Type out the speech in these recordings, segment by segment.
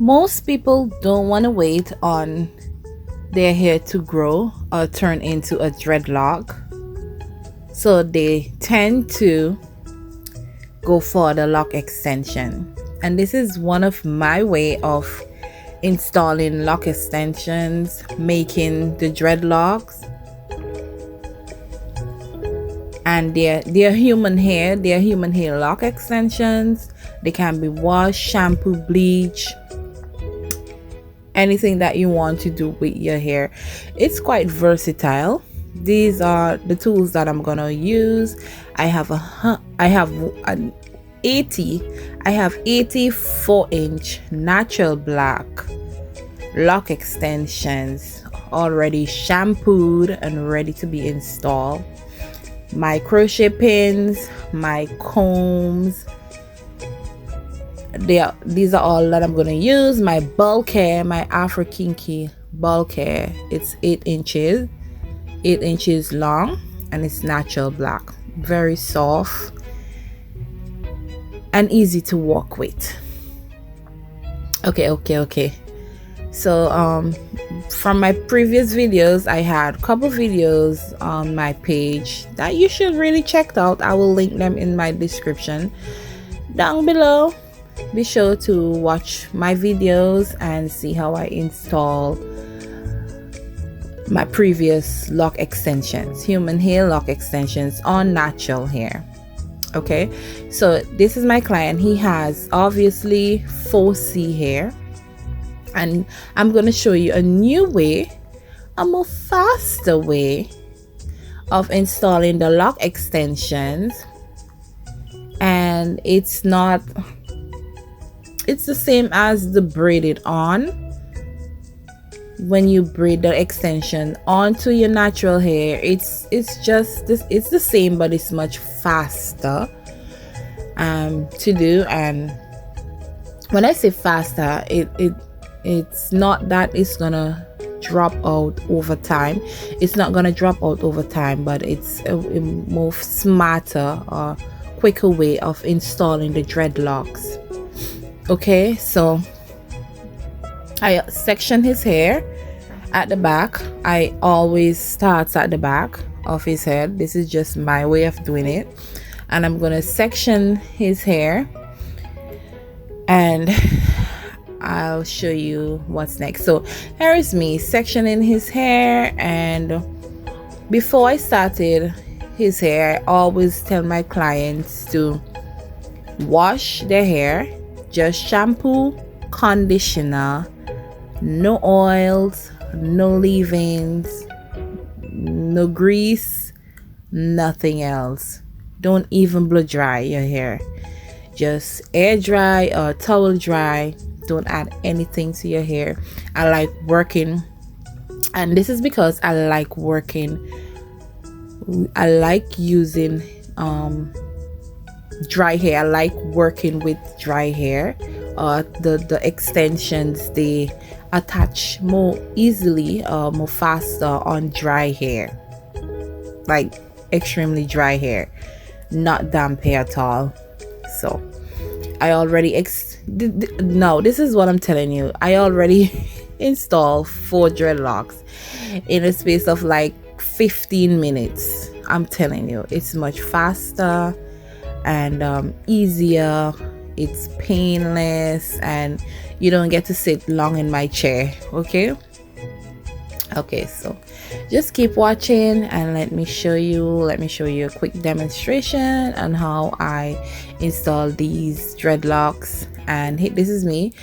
Most people don't want to wait on their hair to grow or turn into a dreadlock, so they tend to go for the lock extension. And this is one of my way of installing lock extensions, making the dreadlocks. And they're human hair lock extensions. They can be washed, shampoo, bleach, anything that you want to do with your hair. It's quite versatile. These are the tools that I'm gonna use. I have 80 4-inch natural black lock extensions already shampooed and ready to be installed. My crochet pins, my combs, these are all that I'm going to use. My bulk hair, my Afro Kinky bulk hair, it's 8 inches long, and it's natural black, very soft and easy to work with. Okay, so from my previous videos, I had a couple videos on my page that you should really check out. I will link them in my description down below. Be sure to watch my videos and see how I install my previous lock extensions, human hair lock extensions on natural hair. Okay, so this is my client. He has obviously 4C hair, and I'm going to show you a new way, a more faster way of installing the lock extensions. And it's the same as the braided on. When you braid the extension onto your natural hair, it's the same, but it's much faster to do. And when I say faster, it's not that it's gonna drop out over time. It's not gonna drop out over time, but it's a more smarter or quicker way of installing the dreadlocks. Okay, so I section his hair at the back. I always start at the back of his head. This is just my way of doing it. And I'm gonna section his hair, and I'll show you what's next. So here is me sectioning his hair. And before I started his hair, I always tell my clients to wash their hair, just shampoo, conditioner, no oils, no leave-ins, no grease, nothing else. Don't even blow dry your hair, just air dry or towel dry. Don't add anything to your hair. I like working, and this is because I like using dry hair. I like working with dry hair. The extensions, they attach more easily, more faster on dry hair, like extremely dry hair, not damp hair at all. So I already no, this is what I'm telling you. I already installed 4 dreadlocks in a space of like 15 minutes. I'm telling you, it's much faster and easier. It's painless, and you don't get to sit long in my chair. Okay, so just keep watching, and let me show you a quick demonstration on how I install these dreadlocks. And hey, this is me.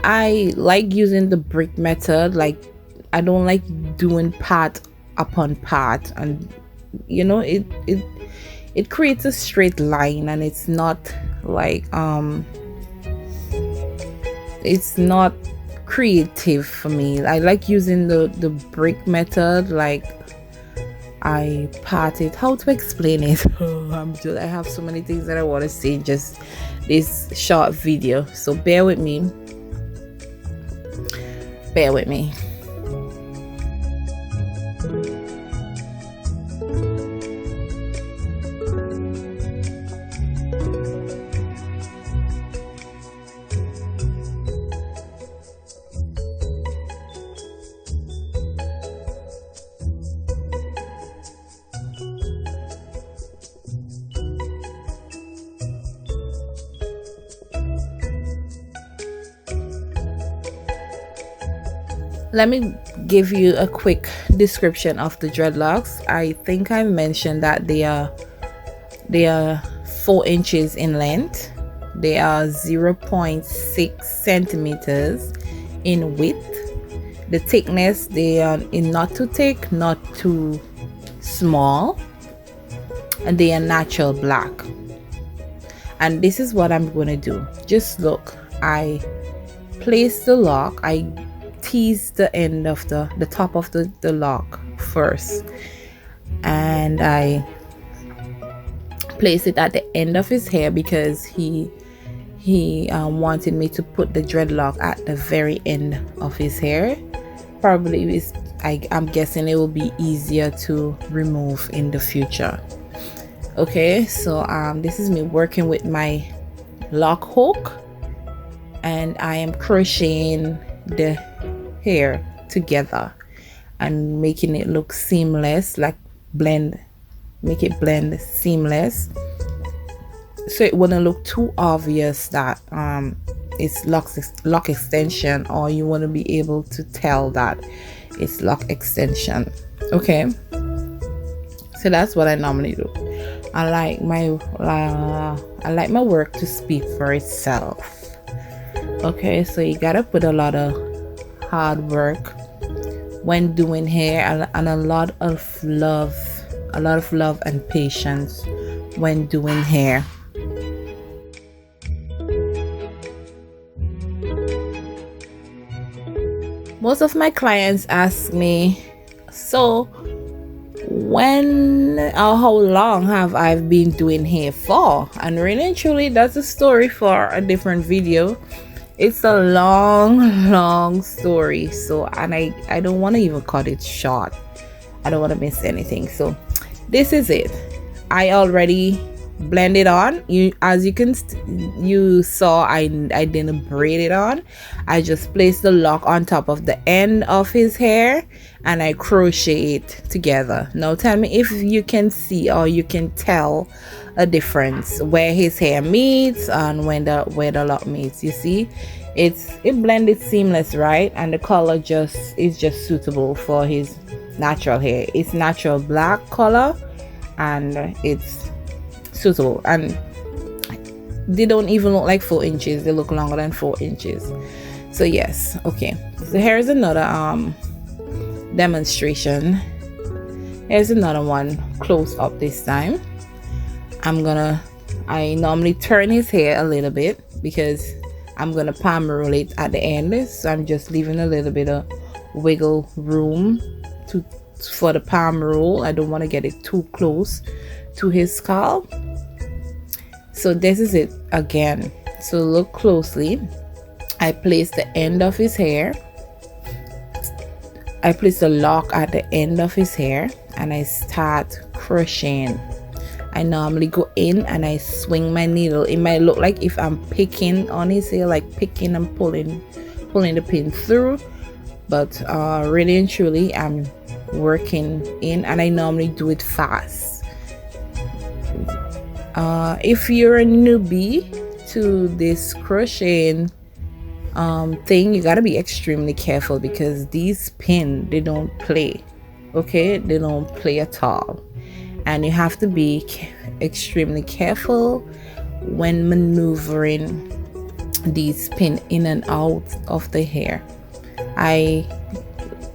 I like using the brick method. Like, I don't like doing part upon part, and you know, it creates a straight line, and it's not like it's not creative for me. I like using the brick method. Like, I part it. How to explain it? I have so many things that I want to say in just this short video, so bear with me. Let me give you a quick description of the dreadlocks. I think I mentioned that they are 4 inches in length. They are 0.6 centimeters in width. The thickness, they are not too thick, not too small, and they are natural black. And this is what I'm going to do. Just look, I place the lock, I tease the end of the top of the lock first, and I place it at the end of his hair because he wanted me to put the dreadlock at the very end of his hair. Probably I'm guessing it will be easier to remove in the future. Okay, so this is me working with my lock hook, and I am crocheting the hair together and making it look seamless, like make it blend seamless, so it wouldn't look too obvious that it's lock extension, or you want to be able to tell that it's lock extension. Okay, so that's what I normally do. I like my work to speak for itself. Okay, so you gotta put a lot of hard work when doing hair, and a lot of love and patience when doing hair. Most of my clients ask me, so when or how long have I been doing hair for? And really and truly, that's a story for a different video. It's a long story, so, and I don't want to even cut it short. I don't want to miss anything. So this is it. I already blended on. As you saw, I didn't braid it on. I just placed the lock on top of the end of his hair and I crochet it together. Now tell me if you can see or you can tell a difference where his hair meets and where the lock meets. You see, it blended seamless, right? And the color is just suitable for his natural hair. It's natural black color and it's suitable, and they don't even look like 4 inches. They look longer than 4 inches. So yes, okay, so here's another demonstration. Here's another one close up this time. I normally turn his hair a little bit because I'm gonna palm roll it at the end, so I'm just leaving a little bit of wiggle room for the palm roll. I don't want to get it too close to his scalp. So this is it again. So look closely. I place the end of his hair. I place the lock at the end of his hair and I start crocheting. I normally go in and I swing my needle. It might look like if I'm picking on his hair, like picking and pulling the pin through, but really and truly I'm working in, and I normally do it fast. If you're a newbie to this crocheting thing, you gotta be extremely careful because these pins, they don't play. Okay, they don't play at all, and you have to be extremely careful when maneuvering these pins in and out of the hair.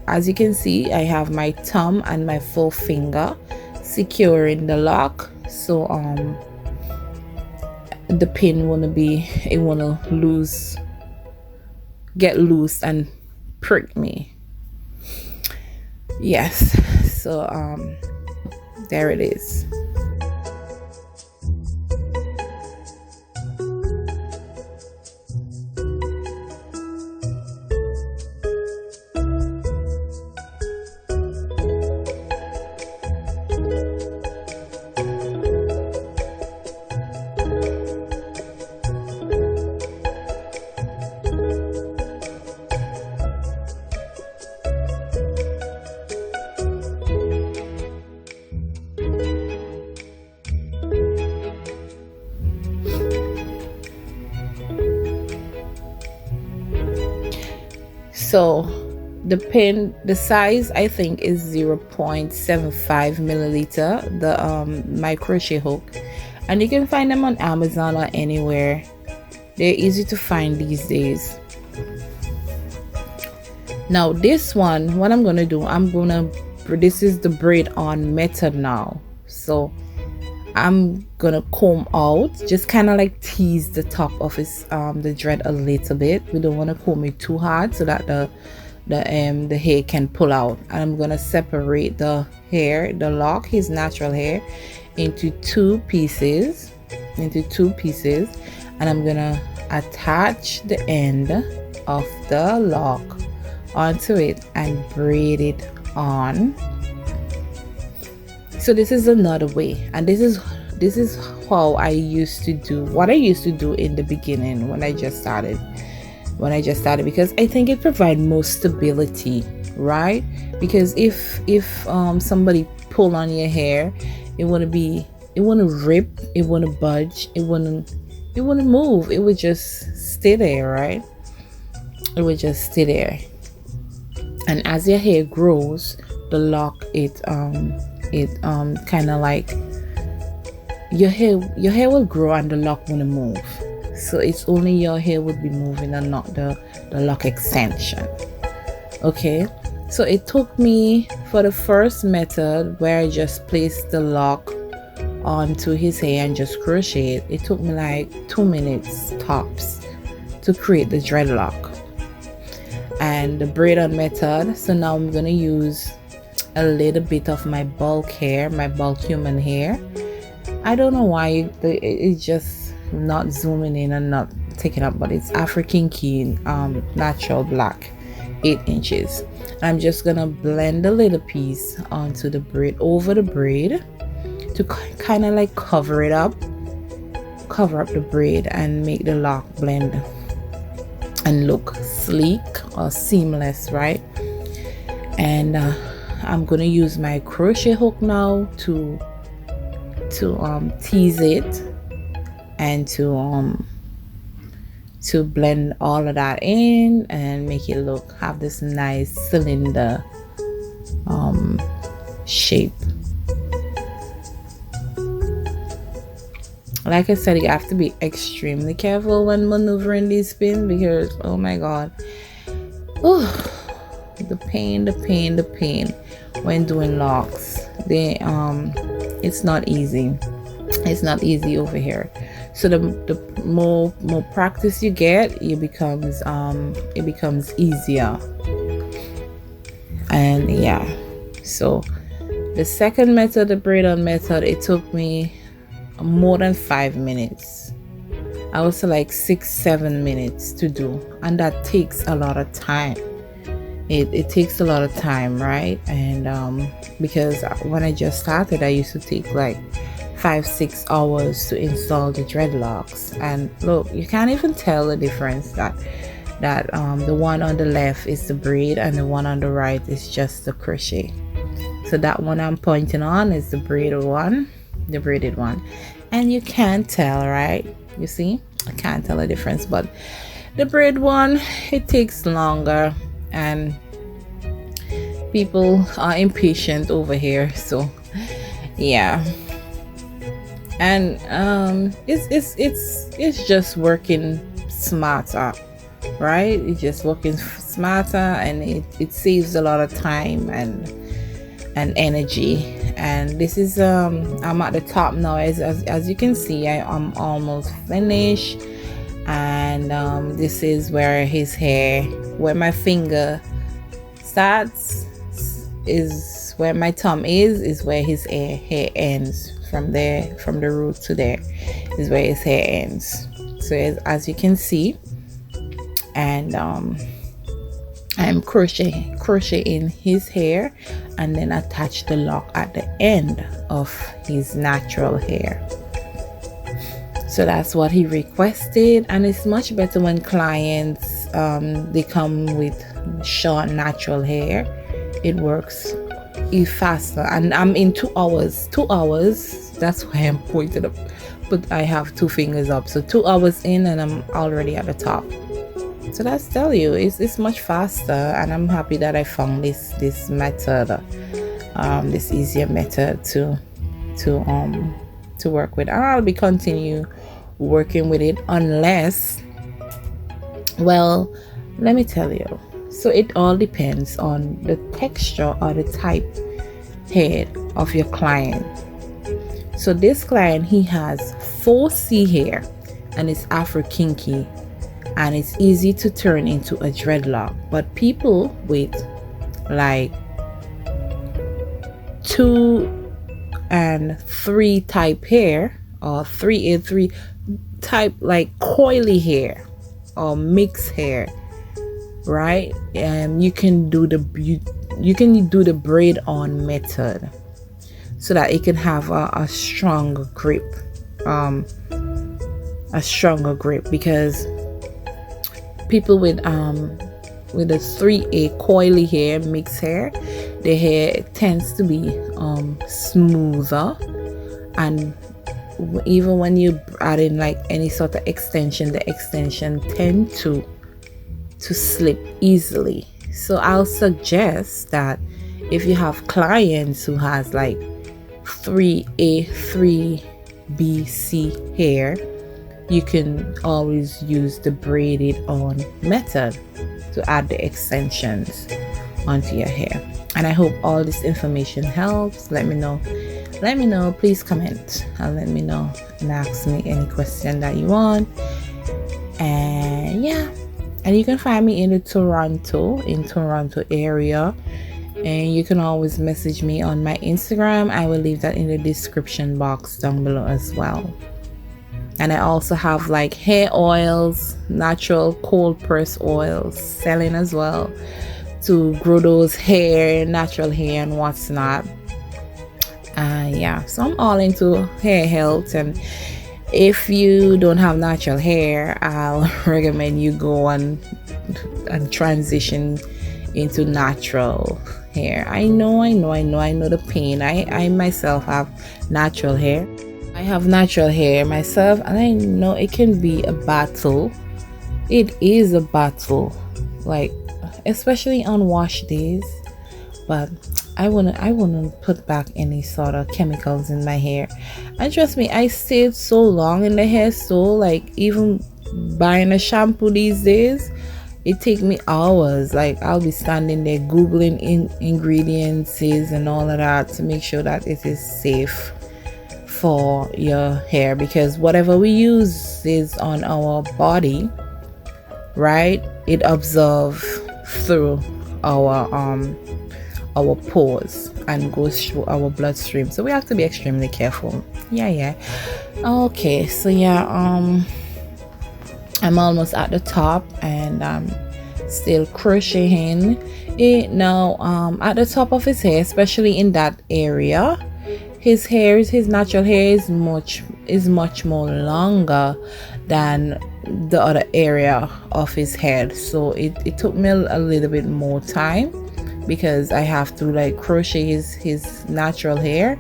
As you can see, I have my thumb and my forefinger securing the lock, so the pin wanna get loose and prick me. Yes, so there it is. So The pin, the size I think is 0.75 milliliter, my crochet hook, and you can find them on Amazon or anywhere. They're easy to find these days. Now this one, what I'm gonna do, this is the braid on method now. So I'm gonna comb out, just kind of like tease the top of his the dread a little bit. We don't want to comb it too hard so that the hair can pull out. And I'm gonna separate the hair, the lock, his natural hair, into two pieces, and I'm gonna attach the end of the lock onto it and braid it on. So this is another way, and this is how I used to do what I used to do in the beginning when I just started, because I think it provides more stability, right? Because if somebody pull on your hair, it wouldn't rip, it wouldn't budge, it wouldn't move, it would just stay there, right? It would just stay there. And as your hair grows, the lock, it kind of like your hair will grow and the lock won't move. So it's only your hair would be moving and not the lock extension. Okay, so it took me, for the first method where I just placed the lock onto his hair and just crochet it took me like 2 minutes tops to create the dreadlock. And the braid on method, so now I'm gonna use a little bit of my bulk hair, my bulk human hair. I don't know why it's just not zooming in and not taking up, but it's African Key natural black, 8 inches. I'm just gonna blend a little piece onto the braid, over the braid, to kind of like cover up the braid and make the lock blend and look sleek or seamless, right? And I'm gonna use my crochet hook now to tease it and to blend all of that in and make it have this nice cylinder shape. Like I said, you have to be extremely careful when maneuvering these spins, because oh my god, the pain when doing locks. It's not easy. It's not easy over here. So the more practice you get, it becomes easier. And yeah, so the second method, the braid on method, it took me more than 5 minutes. I would say like 6-7 minutes to do, and that takes a lot of time. It takes a lot of time, right? And because when I just started, I used to take like 5-6 hours to install the dreadlocks. And look, you can't even tell the difference that the one on the left is the braid and the one on the right is just the crochet. So that one I'm pointing on is the braided one, and you can't tell, right? You see, I can't tell the difference. But the braid one, it takes longer, and people are impatient over here. So yeah, and it's just working smarter, right? It's just working smarter, and it saves a lot of time and energy. And this is I'm at the top now. As you can see, I'm almost finished. And this is where his hair, where my finger starts is where my thumb is where his hair ends. From there, from the root to there is where his hair ends. So as you can see, and I'm crocheting his hair and then attach the lock at the end of his natural hair. So that's what he requested, and it's much better when clients they come with short natural hair. It works faster, and I'm in 2 hours. That's why I'm pointed up, but I have 2 fingers up, so 2 hours in and I'm already at the top. So that's tell you it's much faster, and I'm happy that I found this method, this easier method to work with. I'll be continue working with it, unless, well, let me tell you, so it all depends on the texture or the type hair of your client. So this client, he has 4C hair and it's afro kinky, and it's easy to turn into a dreadlock. But people with like 2 and 3 type hair, or 3 and 3 type, like coily hair or mixed hair, right? You can do the braid on method, so that it can have a stronger grip, because people with a 3A coily hair, mixed hair, the hair tends to be smoother, and even when you add in like any sort of extension, the extension tend to slip easily. So I'll suggest that if you have clients who has like 3A, 3BC hair, you can always use the braided on method to add the extensions onto your hair. And I hope all this information helps. Let me know, please comment and let me know, and ask me any question that you want. And yeah, and you can find me in the Toronto area, and you can always message me on my Instagram. I will leave that in the description box down below as well. And I also have like hair oils, natural cold press oils selling as well, to grow those hair, natural hair and what's not. Yeah, so I'm all into hair health, and if you don't have natural hair, I'll recommend you go and transition into natural hair. I know the pain. I myself have natural hair. I have natural hair myself, and I know it can be a battle. It is a battle, like especially on wash days. But I wouldn't put back any sort of chemicals in my hair. And trust me, I stayed so long in the hair, so like even buying a shampoo these days, it takes me hours. Like I'll be standing there googling ingredients and all of that to make sure that it is safe for your hair, because whatever we use is on our body, right? It absorbs through our pores and goes through our bloodstream, so we have to be extremely careful. Yeah. Okay, so yeah, I'm almost at the top, and I'm still crocheting it now. At the top of his hair, especially in that area, his natural hair is much more longer than the other area of his head, so it took me a little bit more time, because I have to like crochet his natural hair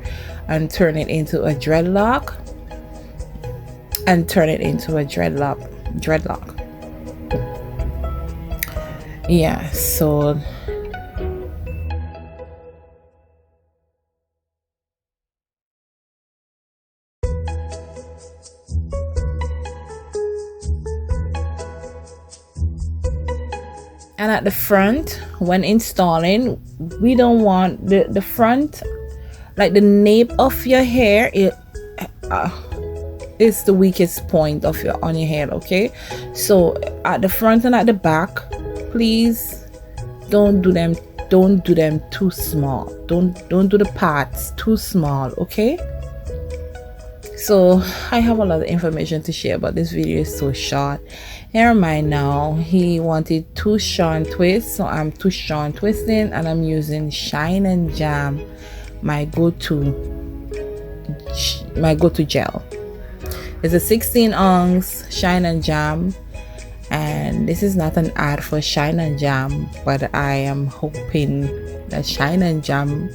and turn it into a dreadlock, yeah. So and at the front, when installing, we don't want the front, like the nape of your hair, is the weakest point of on your head. Okay, so at the front and at the back, please don't do them too small. Don't do the parts too small. Okay, so I have a lot of information to share, but this video is so short. Never mind now. He wanted twist and twist, so I'm twist and twisting, and I'm using Shine and Jam, my go-to gel. It's a 16 ounce Shine and Jam, and this is not an ad for Shine and Jam, but I am hoping that Shine and Jam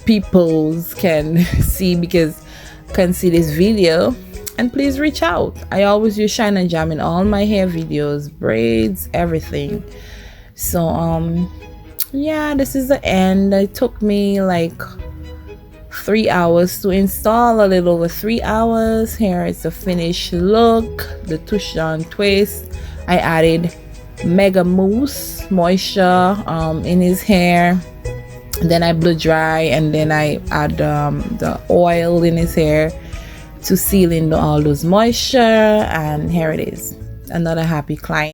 peoples can see this video and please reach out. I always use Shine and Jam in all my hair videos, braids, everything. So yeah, this is the end. It took me like 3 hours to install, a little over 3 hours. Here is the finished look, the touch down twist. I added mega mousse moisture in his hair, then I blow dry, and then I add the oil in his hair to seal in all those moisture. And here it is, another happy client.